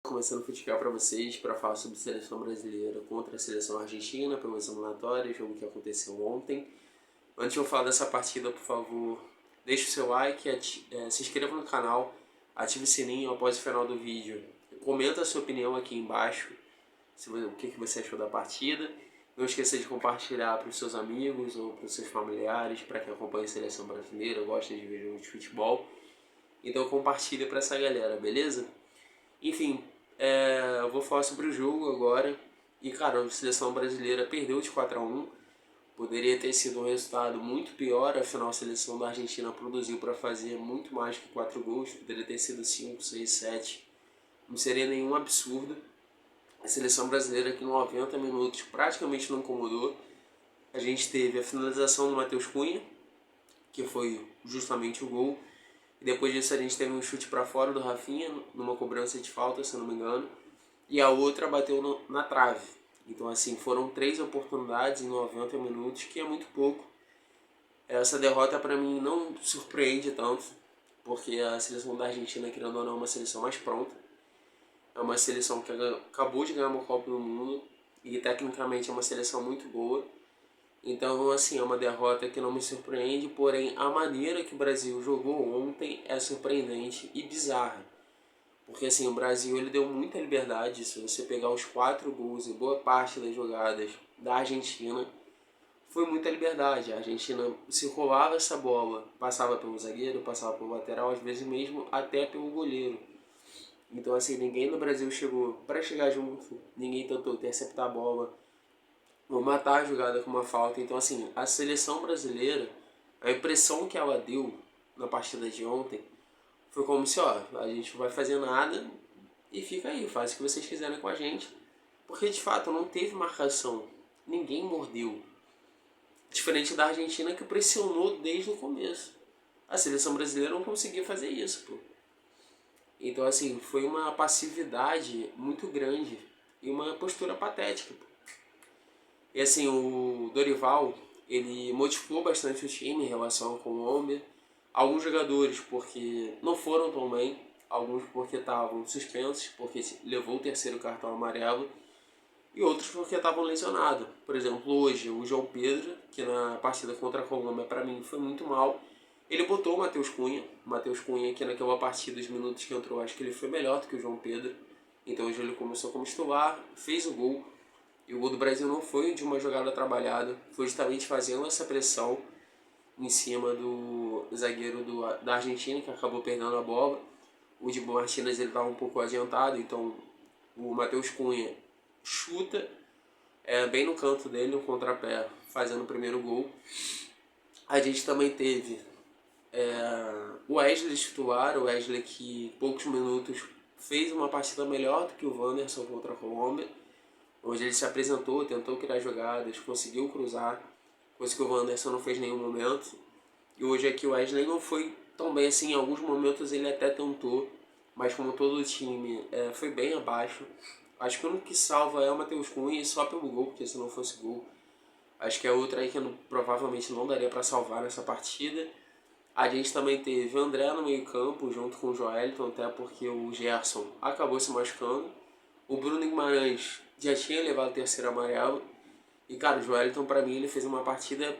Começando a futebol para vocês para falar sobre a seleção brasileira contra a seleção argentina pelas eliminatórias, jogo que aconteceu ontem. Antes de eu falar dessa partida, por favor, deixe o seu like, se inscreva no canal, ative o sininho após o final do vídeo. Comenta a sua opinião aqui embaixo, o que você achou da partida. Não esqueça de compartilhar para os seus amigos ou para os seus familiares, para quem acompanha a seleção brasileira, gosta de ver jogos de futebol. Então compartilha para essa galera, beleza? Enfim, eu vou falar sobre o jogo agora. E, cara, a seleção brasileira perdeu de 4-1. Poderia ter sido um resultado muito pior, afinal a seleção da Argentina produziu para fazer muito mais que 4 gols. Poderia ter sido 5, 6, 7. Não seria nenhum absurdo. A seleção brasileira que em 90 minutos praticamente não incomodou. A gente teve a finalização do Matheus Cunha, que foi justamente o gol. E depois disso a gente teve um chute para fora do Rafinha, numa cobrança de falta, se eu não me engano. E a outra bateu na trave. Então assim, foram 3 oportunidades em 90 minutos, que é muito pouco. Essa derrota para mim não surpreende tanto, porque a seleção da Argentina, querendo ou não, é uma seleção mais pronta. É uma seleção que acabou de ganhar uma Copa do Mundo e tecnicamente é uma seleção muito boa. Então, assim, é uma derrota que não me surpreende, porém a maneira que o Brasil jogou ontem é surpreendente e bizarra. Porque, assim, o Brasil ele deu muita liberdade. Se você pegar os 4 gols e boa parte das jogadas da Argentina, foi muita liberdade. A Argentina se rolava essa bola, passava pelo zagueiro, passava pelo lateral, às vezes mesmo até pelo goleiro. Então, assim, ninguém no Brasil chegou para chegar junto, ninguém tentou interceptar a bola, ou matar a jogada com uma falta. Então, assim, a seleção brasileira, a impressão que ela deu na partida de ontem foi como se, ó, a gente não vai fazer nada e fica aí, faz o que vocês quiserem com a gente. Porque, de fato, não teve marcação. Ninguém mordeu. Diferente da Argentina, que pressionou desde o começo. A seleção brasileira não conseguia fazer isso, pô. Então, assim, foi uma passividade muito grande e uma postura patética, pô. E assim, o Dorival, ele modificou bastante o time em relação com o Homem. Alguns jogadores porque não foram tão bem, alguns porque estavam suspensos, porque levou o terceiro cartão amarelo, e outros porque estavam lesionados. Por exemplo, hoje o João Pedro, que na partida contra a Colômbia para mim foi muito mal, ele botou o Matheus Cunha que naquela partida, os minutos que entrou, acho que ele foi melhor do que o João Pedro. Então hoje ele começou como titular, fez o gol. E o gol do Brasil não foi de uma jogada trabalhada, foi justamente fazendo essa pressão em cima do zagueiro da Argentina, que acabou perdendo a bola. O Dibu Martinez estava um pouco adiantado, então o Matheus Cunha chuta bem no canto dele, um contrapé, fazendo o primeiro gol. A gente também teve o Wesley titular, o Wesley que em poucos minutos fez uma partida melhor do que o Wanderson contra a Colômbia. Hoje ele se apresentou, tentou criar jogadas, conseguiu cruzar, coisa que o Wanderson não fez em nenhum momento. E hoje aqui o Wesley não foi tão bem assim, em alguns momentos ele até tentou, mas como todo o time foi bem abaixo. Acho que o único que salva é o Matheus Cunha e só pelo gol, porque se não fosse gol, acho que é outra aí que provavelmente não daria para salvar nessa partida. A gente também teve o André no meio campo, junto com o Joelton, até porque o Gerson acabou se machucando. O Bruno Guimarães já tinha levado o terceiro amarelo. E, cara, o Joelton, pra mim, ele fez uma partida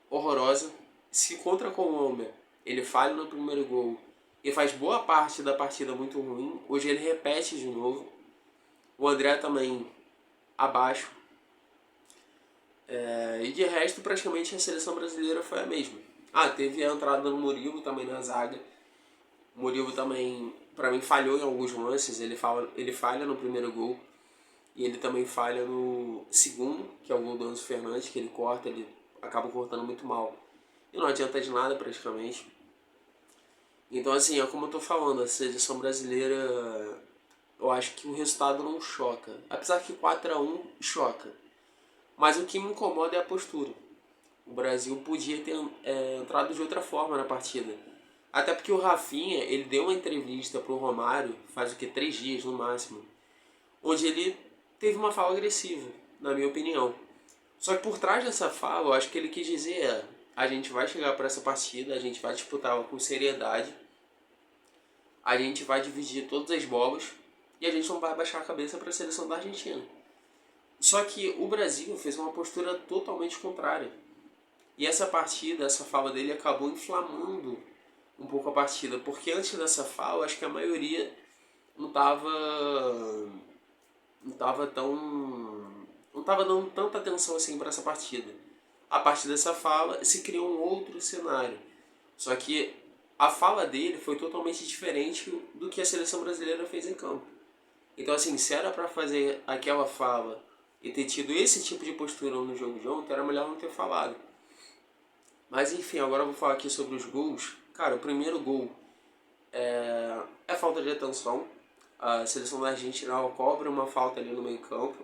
horrorosa. Se contra a Colômbia ele falha no primeiro gol e faz boa parte da partida muito ruim, hoje ele repete de novo. O André também abaixo. E de resto, praticamente a seleção brasileira foi a mesma. Teve a entrada do Murilo também na zaga. O Murilo também, pra mim, falhou em alguns lances. Ele falha no primeiro gol. E ele também falha no segundo, que é o gol do Enzo Fernandes, que ele corta, ele acaba cortando muito mal. E não adianta de nada praticamente. Então assim, é como eu tô falando, a seleção brasileira, eu acho que o resultado não choca. Apesar que 4-1 choca. Mas o que me incomoda é a postura. O Brasil podia ter entrado de outra forma na partida. Até porque o Rafinha, ele deu uma entrevista pro Romário, faz o que, 3 dias no máximo, onde ele teve uma fala agressiva, na minha opinião. Só que por trás dessa fala, eu acho que ele quis dizer a gente vai chegar para essa partida, a gente vai disputá-la com seriedade, a gente vai dividir todas as bolas e a gente não vai baixar a cabeça para a seleção da Argentina. Só que o Brasil fez uma postura totalmente contrária. E essa partida, essa fala dele acabou inflamando um pouco a partida, porque antes dessa fala, acho que a maioria não tava dando tanta atenção assim para essa partida. A partir dessa fala se criou um outro cenário. Só que a fala dele foi totalmente diferente do que a seleção brasileira fez em campo. Então assim, se era para fazer aquela fala e ter tido esse tipo de postura no jogo de ontem, era melhor não ter falado. Mas enfim, agora eu vou falar aqui sobre os gols. Cara, o primeiro gol é falta de atenção. A seleção da Argentina cobra uma falta ali no meio campo,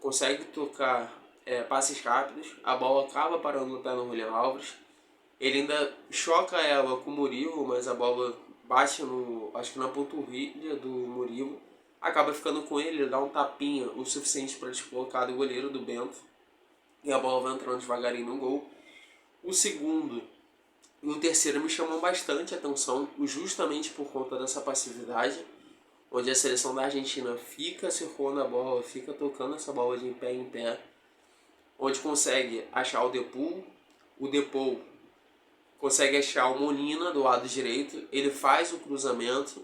consegue tocar passes rápidos, a bola acaba parando no pé do Julián Álvares. Ele ainda choca ela com o Murilo, mas a bola bate acho que na panturrilha do Murilo, acaba ficando com ele, ele dá um tapinha o suficiente para descolocar do goleiro do Bento, e a bola vai entrando devagarinho no gol. O segundo e o terceiro me chamam bastante atenção, justamente por conta dessa passividade, onde a seleção da Argentina fica circulando a bola, fica tocando essa bola de pé em pé, onde consegue achar o Depou consegue achar o Molina do lado direito, ele faz o cruzamento,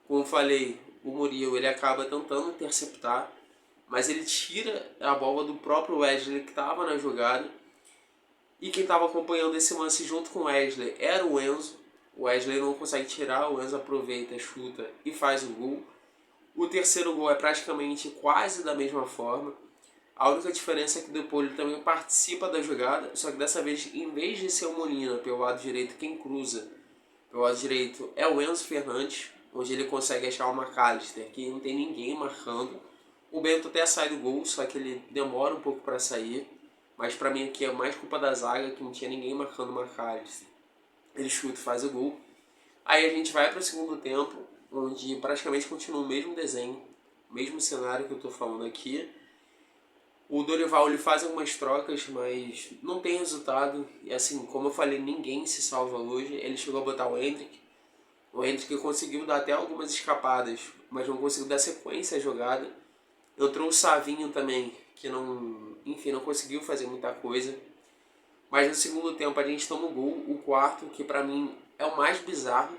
como falei, o Murilo ele acaba tentando interceptar, mas ele tira a bola do próprio Wesley que estava na jogada, e quem estava acompanhando esse lance junto com o Wesley era o Enzo. O Wesley não consegue tirar, o Enzo aproveita, chuta e faz o gol. O terceiro gol é praticamente quase da mesma forma. A única diferença é que o Depou também participa da jogada, só que dessa vez, em vez de ser o Molina pelo lado direito, quem cruza pelo lado direito é o Enzo Fernandes, onde ele consegue achar o McAllister, que não tem ninguém marcando. O Bento até sai do gol, só que ele demora um pouco para sair, mas para mim aqui é mais culpa da zaga, que não tinha ninguém marcando o McAllister. Ele chuta e faz o gol. Aí a gente vai para o segundo tempo, onde praticamente continua o mesmo desenho, o mesmo cenário que eu estou falando aqui. O Dorival ele faz algumas trocas, mas não tem resultado. E assim, como eu falei, ninguém se salva hoje. Ele chegou a botar o Hendrick. O Hendrick conseguiu dar até algumas escapadas, mas não conseguiu dar sequência à jogada. Entrou o Savinho também, que não conseguiu fazer muita coisa. Mas no segundo tempo a gente toma o gol, o quarto, que pra mim é o mais bizarro,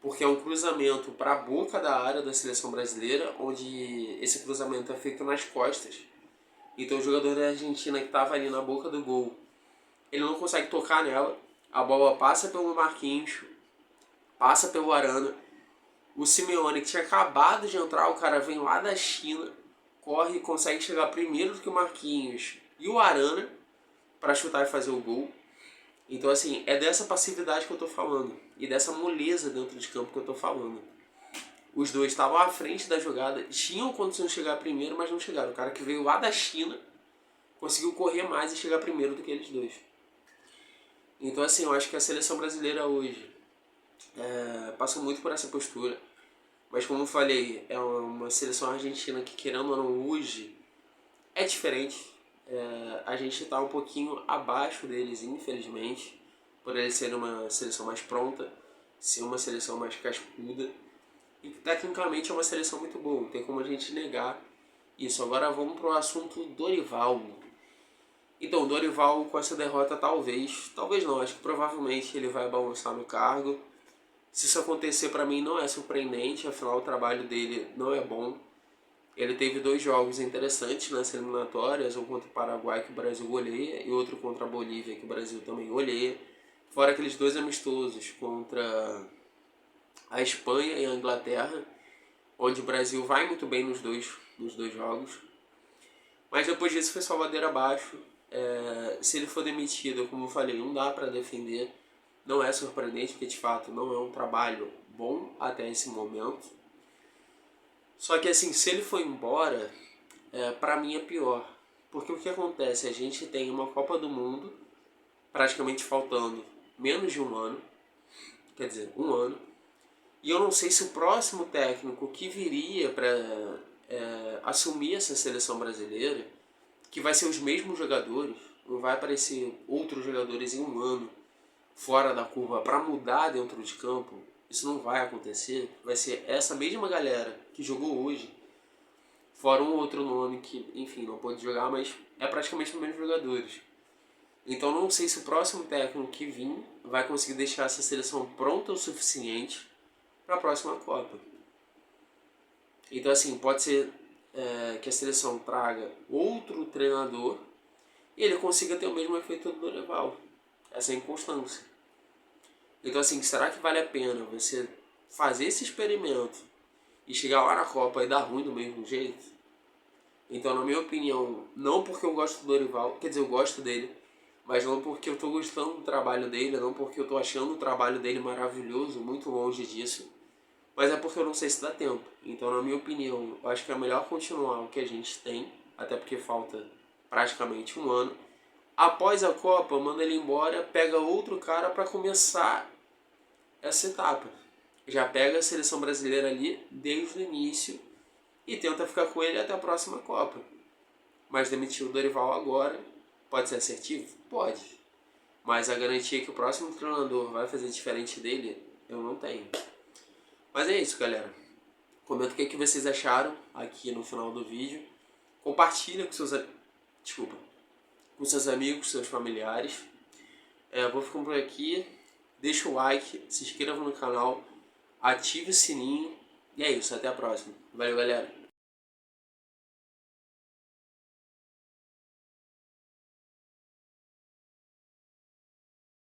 porque é um cruzamento para a boca da área da seleção brasileira, onde esse cruzamento é feito nas costas. Então o jogador da Argentina que estava ali na boca do gol, ele não consegue tocar nela, a bola passa pelo Marquinhos, passa pelo Arana, o Simeone que tinha acabado de entrar, o cara vem lá da China, corre e consegue chegar primeiro do que o Marquinhos e o Arana para chutar e fazer o gol. Então assim, é dessa passividade que eu tô falando, e dessa moleza dentro de campo que eu tô falando. Os dois estavam à frente da jogada, tinham condição de chegar primeiro, mas não chegaram. O cara que veio lá da China conseguiu correr mais e chegar primeiro do que eles dois. Então assim, eu acho que a seleção brasileira hoje passa muito por essa postura. Mas como eu falei, é uma seleção argentina que, querendo ou não, hoje é diferente. A gente está um pouquinho abaixo deles, infelizmente, por eles serem uma seleção mais pronta, ser uma seleção mais cascuda. E tecnicamente é uma seleção muito boa, não tem como a gente negar isso. Agora vamos para o assunto Dorival. Então, Dorival com essa derrota talvez não, acho que provavelmente ele vai balançar no cargo. Se isso acontecer, para mim não é surpreendente, afinal o trabalho dele não é bom. Ele teve 2 jogos interessantes nas eliminatórias, um contra o Paraguai que o Brasil goleia e outro contra a Bolívia que o Brasil também goleia. Fora aqueles 2 amistosos contra a Espanha e a Inglaterra, onde o Brasil vai muito bem nos dois jogos. Mas depois disso foi só ladeira abaixo. Se ele for demitido, como eu falei, não dá para defender. Não é surpreendente, porque de fato não é um trabalho bom até esse momento. Só que assim, se ele for embora, para mim é pior. Porque o que acontece? A gente tem uma Copa do Mundo praticamente faltando menos de um ano. Quer dizer, um ano. E eu não sei se o próximo técnico que viria para assumir essa seleção brasileira, que vai ser os mesmos jogadores, não vai aparecer outros jogadores em um ano fora da curva para mudar dentro de campo, isso não vai acontecer, vai ser essa mesma galera que jogou hoje, fora um outro nome que, enfim, não pôde jogar, mas é praticamente os mesmos jogadores. Então não sei se o próximo técnico que vir vai conseguir deixar essa seleção pronta o suficiente para a próxima Copa. Então assim, pode ser que a seleção traga outro treinador e ele consiga ter o mesmo efeito do Dorival, essa inconstância. Então assim, será que vale a pena você fazer esse experimento e chegar lá na Copa e dar ruim do mesmo jeito? Então, na minha opinião, não porque eu gosto do Dorival, quer dizer, eu gosto dele, mas não porque eu estou gostando do trabalho dele, não porque eu estou achando o trabalho dele maravilhoso, muito longe disso, mas é porque eu não sei se dá tempo. Então, na minha opinião, eu acho que é melhor continuar o que a gente tem, até porque falta praticamente um ano. Após a Copa, manda ele embora, pega outro cara para começar essa etapa. Já pega a seleção brasileira ali desde o início e tenta ficar com ele até a próxima Copa. Mas demitir o Dorival agora pode ser assertivo? Pode. Mas a garantia que o próximo treinador vai fazer diferente dele, eu não tenho. Mas é isso, galera. Comenta o que vocês acharam aqui no final do vídeo. Compartilha com seus, com seus amigos, seus familiares. Eu vou ficando por aqui. Deixa o like, se inscreva no canal, ative o sininho. E é isso, até a próxima. Valeu, galera.